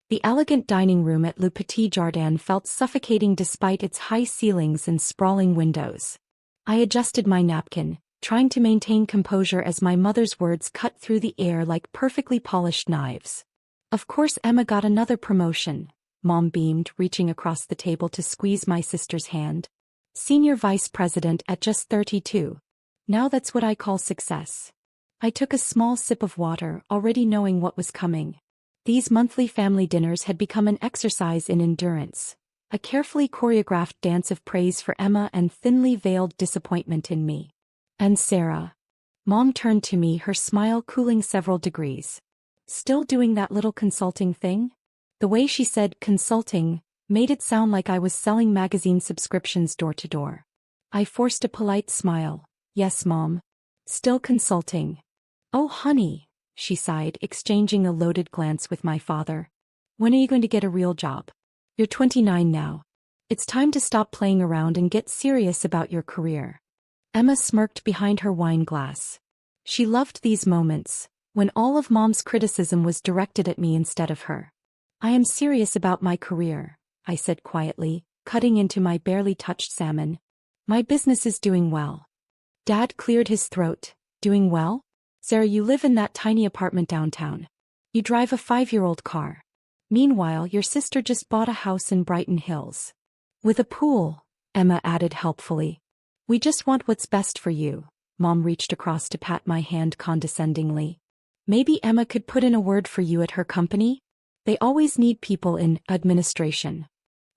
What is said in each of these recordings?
The elegant dining room at Le Petit Jardin felt suffocating despite its high ceilings and sprawling windows. I adjusted my napkin, trying to maintain composure as my mother's words cut through the air like perfectly polished knives. Of course Emma got another promotion, Mom beamed, reaching across the table to squeeze my sister's hand. Senior vice president at just 32. Now that's what I call success. I took a small sip of water, already knowing what was coming. These monthly family dinners had become an exercise in endurance, a carefully choreographed dance of praise for Emma and thinly veiled disappointment in me. And Sarah. Mom turned to me, her smile cooling several degrees. Still doing that little consulting thing? The way she said consulting made it sound like I was selling magazine subscriptions door to door. I forced a polite smile. Yes, Mom. Still consulting. Oh, honey, she sighed, exchanging a loaded glance with my father. When are you going to get a real job? You're 29 now. It's time to stop playing around and get serious about your career. Emma smirked behind her wine glass. She loved these moments, when all of Mom's criticism was directed at me instead of her. I am serious about my career, I said quietly, cutting into my barely touched salmon. My business is doing well. Dad cleared his throat. Doing well? Sarah, you live in that tiny apartment downtown. You drive a 5-year-old car. Meanwhile, your sister just bought a house in Brighton Hills. With a pool, Emma added helpfully. We just want what's best for you. Mom reached across to pat my hand condescendingly. Maybe Emma could put in a word for you at her company? They always need people in administration.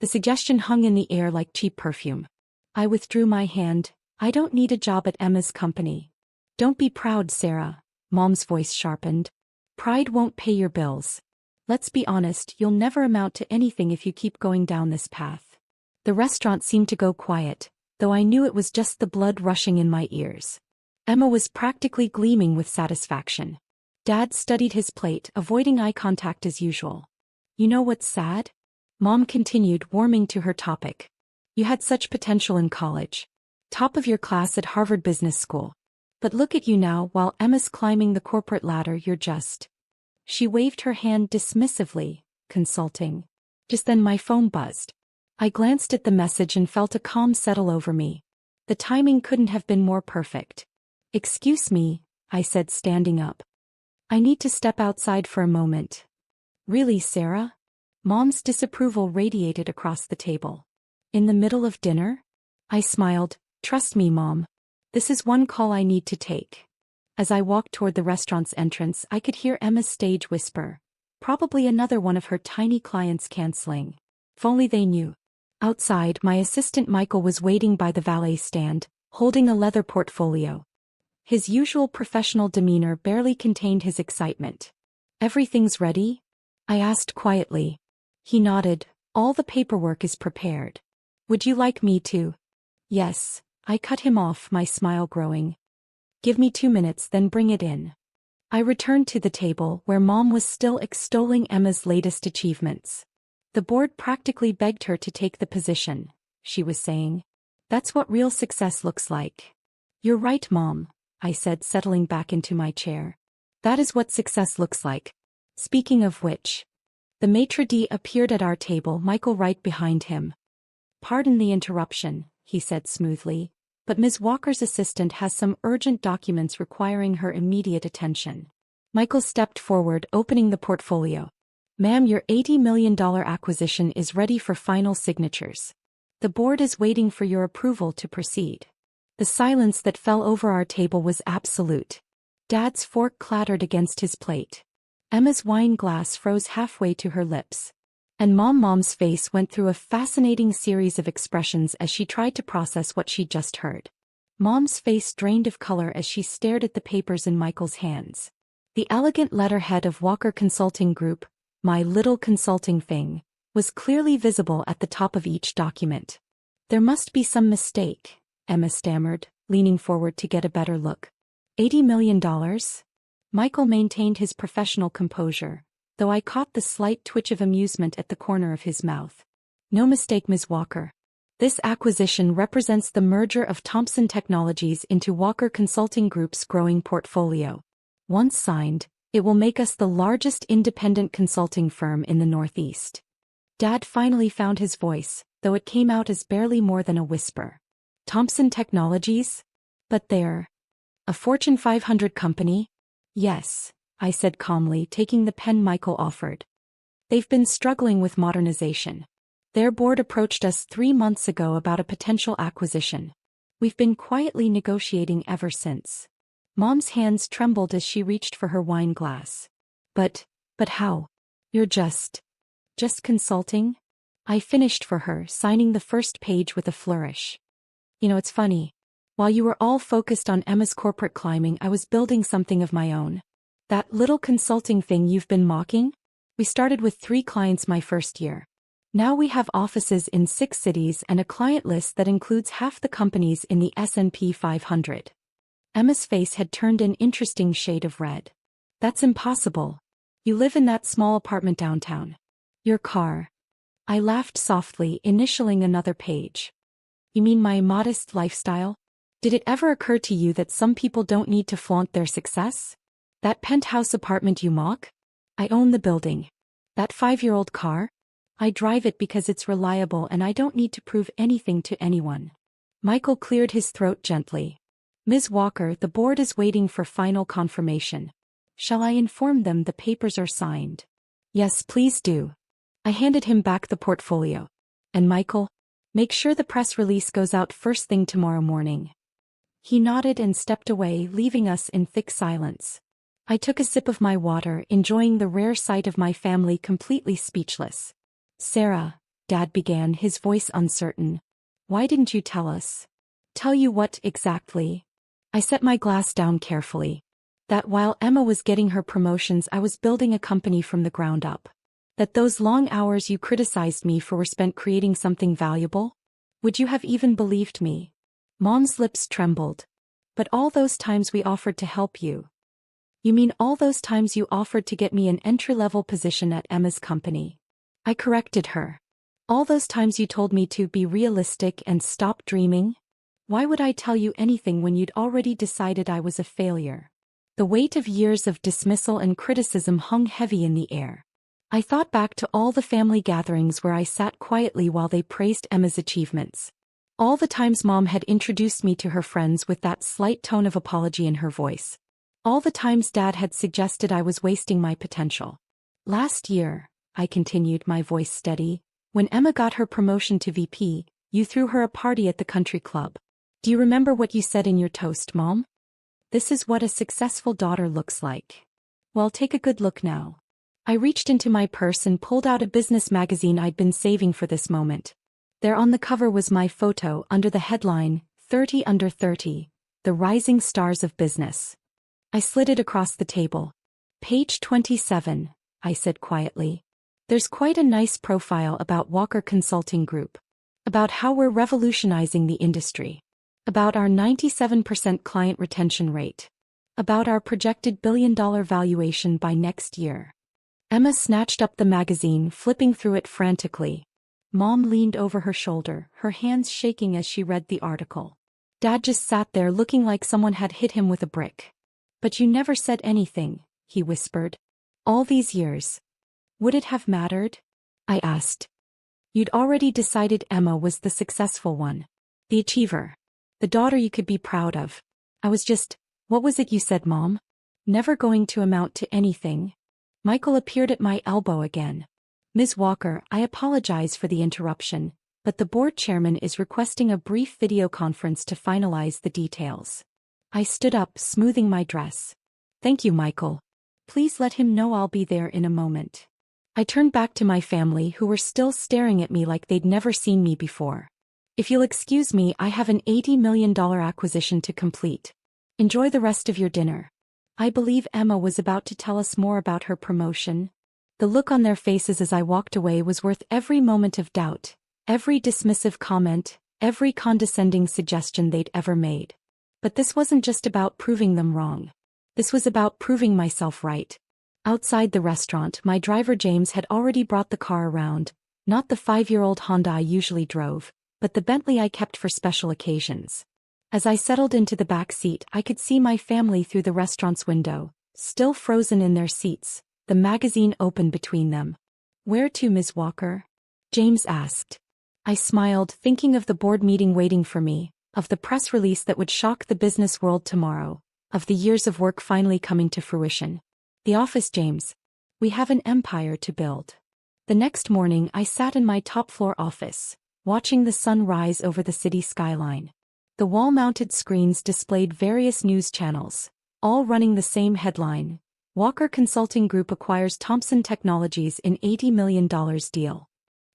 The suggestion hung in the air like cheap perfume. I withdrew my hand. I don't need a job at Emma's company. Don't be proud, Sarah. Mom's voice sharpened. Pride won't pay your bills. Let's be honest, you'll never amount to anything if you keep going down this path. The restaurant seemed to go quiet, though I knew it was just the blood rushing in my ears. Emma was practically gleaming with satisfaction. Dad studied his plate, avoiding eye contact as usual. You know what's sad? Mom continued, warming to her topic. You had such potential in college. Top of your class at Harvard Business School. But look at you now, while Emma's climbing the corporate ladder, you're just... She waved her hand dismissively, consulting. Just then my phone buzzed. I glanced at the message and felt a calm settle over me. The timing couldn't have been more perfect. Excuse me, I said, standing up. I need to step outside for a moment. Really, Sarah? Mom's disapproval radiated across the table. In the middle of dinner? I smiled. Trust me, Mom. This is one call I need to take. As I walked toward the restaurant's entrance, I could hear Emma's stage whisper. Probably another one of her tiny clients canceling. If only they knew. Outside, my assistant Michael was waiting by the valet stand, holding a leather portfolio. His usual professional demeanor barely contained his excitement. Everything's ready? I asked quietly. He nodded. All the paperwork is prepared. Would you like me to? Yes. I cut him off, my smile growing. Give me 2 minutes, then bring it in. I returned to the table where Mom was still extolling Emma's latest achievements. The board practically begged her to take the position, she was saying. That's what real success looks like. You're right, Mom, I said, settling back into my chair. That is what success looks like. Speaking of which, the maitre d' appeared at our table, Michael right behind him. Pardon the interruption, he said smoothly, but Ms. Walker's assistant has some urgent documents requiring her immediate attention. Michael stepped forward, opening the portfolio. Ma'am, your $80 million acquisition is ready for final signatures. The board is waiting for your approval to proceed. The silence that fell over our table was absolute. Dad's fork clattered against his plate. Emma's wine glass froze halfway to her lips. And Mom's face went through a fascinating series of expressions as she tried to process what she'd just heard. Mom's face drained of color as she stared at the papers in Michael's hands. The elegant letterhead of Walker Consulting Group, my little consulting thing, was clearly visible at the top of each document. There must be some mistake, Emma stammered, leaning forward to get a better look. $80 million? Michael maintained his professional composure, though I caught the slight twitch of amusement at the corner of his mouth. No mistake, Ms. Walker. This acquisition represents the merger of Thompson Technologies into Walker Consulting Group's growing portfolio. Once signed, It will make us the largest independent consulting firm in the Northeast. Dad finally found his voice, though it came out as barely more than a whisper. Thompson Technologies? But they're a Fortune 500 company? Yes, I said calmly, taking the pen Michael offered. They've been struggling with modernization. Their board approached us 3 months ago about a potential acquisition. We've been quietly negotiating ever since. Mom's hands trembled as she reached for her wine glass. But how? You're just consulting? I finished for her, signing the first page with a flourish. You know, it's funny. While you were all focused on Emma's corporate climbing, I was building something of my own. That little consulting thing you've been mocking? We started with 3 clients my first year. Now we have offices in 6 cities and a client list that includes half the companies in the S&P 500. Emma's face had turned an interesting shade of red. That's impossible. You live in that small apartment downtown. Your car. I laughed softly, initialing another page. You mean my modest lifestyle? Did it ever occur to you that some people don't need to flaunt their success? That penthouse apartment you mock? I own the building. That 5-year-old car? I drive it because it's reliable and I don't need to prove anything to anyone. Michael cleared his throat gently. Ms. Walker, the board is waiting for final confirmation. Shall I inform them the papers are signed? Yes, please do. I handed him back the portfolio. And Michael, make sure the press release goes out first thing tomorrow morning. He nodded and stepped away, leaving us in thick silence. I took a sip of my water, enjoying the rare sight of my family completely speechless. Sarah, Dad began, his voice uncertain. Why didn't you tell us? Tell you what exactly? I set my glass down carefully. That while Emma was getting her promotions, I was building a company from the ground up. That those long hours you criticized me for were spent creating something valuable? Would you have even believed me? Mom's lips trembled. But all those times we offered to help you. You mean all those times you offered to get me an entry-level position at Emma's company? I corrected her. All those times you told me to be realistic and stop dreaming? Why would I tell you anything when you'd already decided I was a failure? The weight of years of dismissal and criticism hung heavy in the air. I thought back to all the family gatherings where I sat quietly while they praised Emma's achievements. All the times Mom had introduced me to her friends with that slight tone of apology in her voice. All the times Dad had suggested I was wasting my potential. Last year, I continued, my voice steady, when Emma got her promotion to VP, you threw her a party at the country club. Do you remember what you said in your toast, Mom? This is what a successful daughter looks like. Well, take a good look now. I reached into my purse and pulled out a business magazine I'd been saving for this moment. There on the cover was my photo under the headline, 30 Under 30, The Rising Stars of Business. I slid it across the table. Page 27, I said quietly. There's quite a nice profile about Walker Consulting Group. About how we're revolutionizing the industry. About our 97% client retention rate. About our projected billion-dollar valuation by next year. Emma snatched up the magazine, flipping through it frantically. Mom leaned over her shoulder, her hands shaking as she read the article. Dad just sat there looking like someone had hit him with a brick. But you never said anything, he whispered. All these years. Would it have mattered? I asked. You'd already decided Emma was the successful one. The achiever. The daughter you could be proud of. I was just, what was it you said, Mom? Never going to amount to anything. Michael appeared at my elbow again. Ms. Walker, I apologize for the interruption, but the board chairman is requesting a brief video conference to finalize the details. I stood up, smoothing my dress. Thank you, Michael. Please let him know I'll be there in a moment. I turned back to my family, who were still staring at me like they'd never seen me before. If you'll excuse me, I have an $80 million acquisition to complete. Enjoy the rest of your dinner. I believe Emma was about to tell us more about her promotion. The look on their faces as I walked away was worth every moment of doubt, every dismissive comment, every condescending suggestion they'd ever made. But this wasn't just about proving them wrong. This was about proving myself right. Outside the restaurant, my driver James had already brought the car around, not the 5-year-old Honda I usually drove, but the Bentley I kept for special occasions. As I settled into the back seat, I could see my family through the restaurant's window, still frozen in their seats, the magazine open between them. "Where to, Ms. Walker?" James asked. I smiled, thinking of the board meeting waiting for me, of the press release that would shock the business world tomorrow, of the years of work finally coming to fruition. "The office, James. We have an empire to build." The next morning I sat in my top-floor office, watching the sun rise over the city skyline. The wall-mounted screens displayed various news channels, all running the same headline: Walker Consulting Group acquires Thompson Technologies in $80 million deal.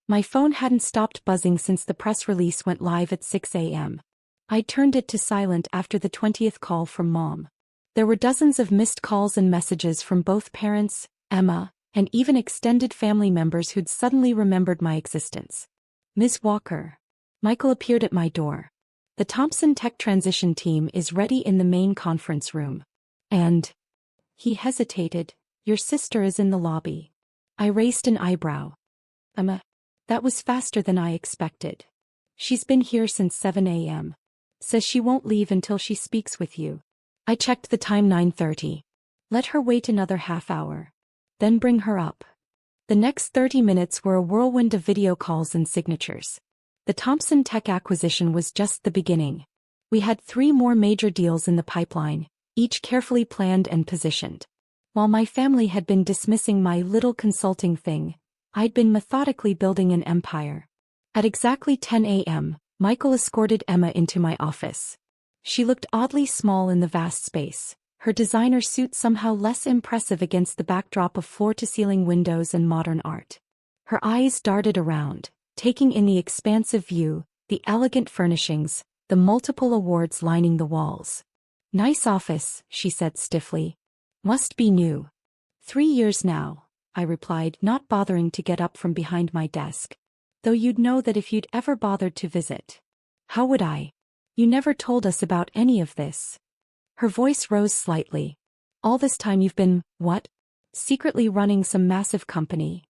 My phone hadn't stopped buzzing since the press release went live at 6 a.m. I turned it to silent after the 20th call from Mom. There were dozens of missed calls and messages from both parents, Emma, and even extended family members who'd suddenly remembered my existence. "Ms. Walker." Michael appeared at my door. "The Thompson Tech transition team is ready in the main conference room." And he hesitated. "Your sister is in the lobby." I raised an eyebrow. "Emma, that was faster than I expected. She's been here since 7 a.m. Says she won't leave until she speaks with you." I checked the time, 9:30. "Let her wait another half hour. Then bring her up." The next 30 minutes were a whirlwind of video calls and signatures. The Thompson Tech acquisition was just the beginning. We had 3 more major deals in the pipeline, each carefully planned and positioned. While my family had been dismissing my little consulting thing, I'd been methodically building an empire. At exactly 10 a.m., Michael escorted Emma into my office. She looked oddly small in the vast space, her designer suit somehow less impressive against the backdrop of floor-to-ceiling windows and modern art. Her eyes darted around, taking in the expansive view, the elegant furnishings, the multiple awards lining the walls. "Nice office," she said stiffly. "Must be new." 3 years now," I replied, not bothering to get up from behind my desk. "Though you'd know that if you'd ever bothered to visit." "How would I? You never told us about any of this." Her voice rose slightly. "All this time you've been, what? Secretly running some massive company?"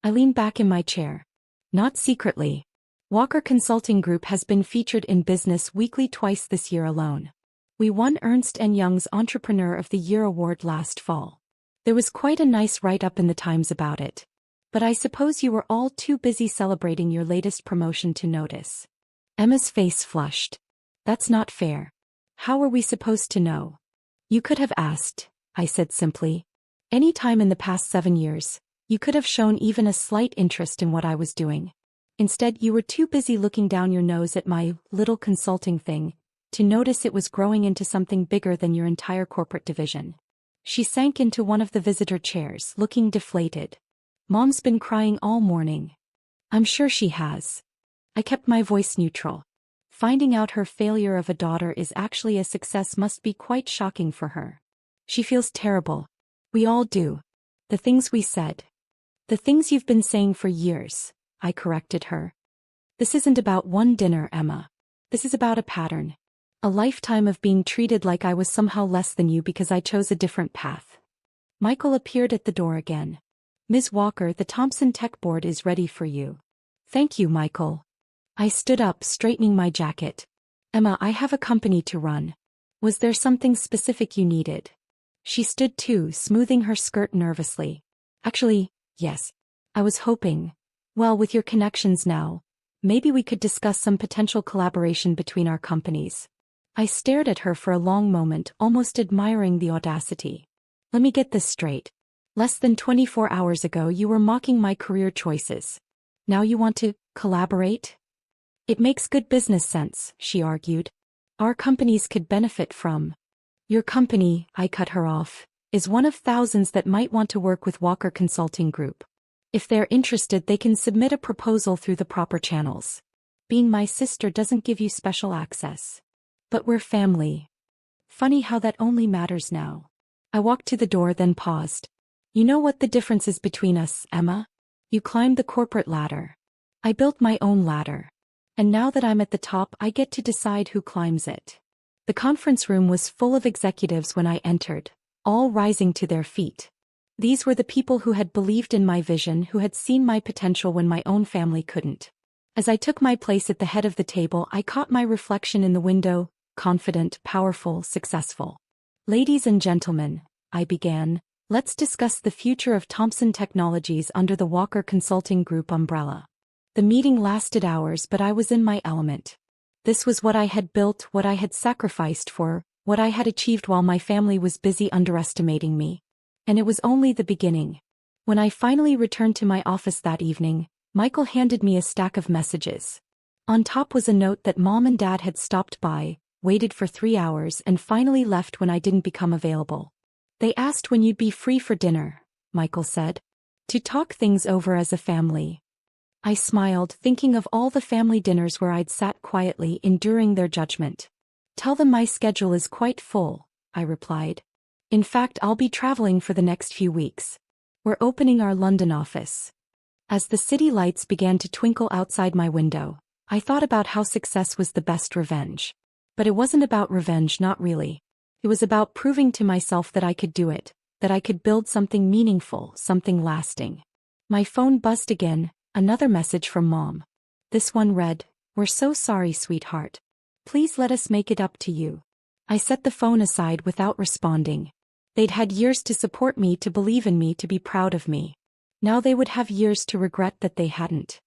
I leaned back in my chair. "Not secretly. Walker Consulting Group has been featured in Business Weekly twice this year alone. We won Ernst & Young's Entrepreneur of the Year award last fall. There was quite a nice write-up in the Times about it. But I suppose you were all too busy celebrating your latest promotion to notice." Emma's face flushed. "That's not fair. How were we supposed to know?" "You could have asked," I said simply. "Any time in the past 7 years, you could have shown even a slight interest in what I was doing. Instead, you were too busy looking down your nose at my little consulting thing to notice it was growing into something bigger than your entire corporate division." She sank into one of the visitor chairs, looking deflated. "Mom's been crying all morning." "I'm sure she has." I kept my voice neutral. Finding out her failure of a daughter is actually a success must be quite shocking for her. "She feels terrible. We all do. The things we said. The things you've been saying for years," I corrected her. "This isn't about one dinner, Emma. This is about a pattern. A lifetime of being treated like I was somehow less than you because I chose a different path." Michael appeared at the door again. "Ms. Walker, the Thompson Tech Board is ready for you." "Thank you, Michael." I stood up, straightening my jacket. "Emma, I have a company to run. Was there something specific you needed?" She stood too, smoothing her skirt nervously. "Actually, yes. I was hoping, well, with your connections now, maybe we could discuss some potential collaboration between our companies." I stared at her for a long moment, almost admiring the audacity. "Let me get this straight. Less than 24 hours ago you were mocking my career choices. Now you want to collaborate?" "It makes good business sense," she argued. "Our companies could benefit from—" "Your company," I cut her off, "is one of thousands that might want to work with Walker Consulting Group. If they're interested, they can submit a proposal through the proper channels. Being my sister doesn't give you special access. But we're family. Funny how that only matters now." I walked to the door, then paused. "You know what the difference is between us, Emma? You climbed the corporate ladder. I built my own ladder. And now that I'm at the top, I get to decide who climbs it." The conference room was full of executives when I entered, all rising to their feet. These were the people who had believed in my vision, who had seen my potential when my own family couldn't. As I took my place at the head of the table, I caught my reflection in the window, confident, powerful, successful. "Ladies and gentlemen, I began. Let's discuss the future of Thompson Technologies under the Walker Consulting Group umbrella. The meeting lasted hours, but I was in my element. This was what I had built, what I had sacrificed for, what I had achieved while my family was busy underestimating me. And it was only the beginning. When I finally returned to my office that evening, Michael handed me a stack of messages. On top was a note that Mom and Dad had stopped by, waited for 3 hours, and finally left when I didn't become available. They asked when you'd be free for dinner, Michael said. To talk things over as a family. I smiled, thinking of all the family dinners where I'd sat quietly, enduring their judgment. Tell them my schedule is quite full, I replied. In fact, I'll be traveling for the next few weeks. We're opening our London office. As the city lights began to twinkle outside my window, I thought about how success was the best revenge. But it wasn't about revenge, not really. It was about proving to myself that I could do it, that I could build something meaningful, something lasting. My phone buzzed again, another message from Mom. This one read, "We're so sorry, sweetheart. Please let us make it up to you." I set the phone aside without responding. They'd had years to support me, to believe in me, to be proud of me. Now they would have years to regret that they hadn't.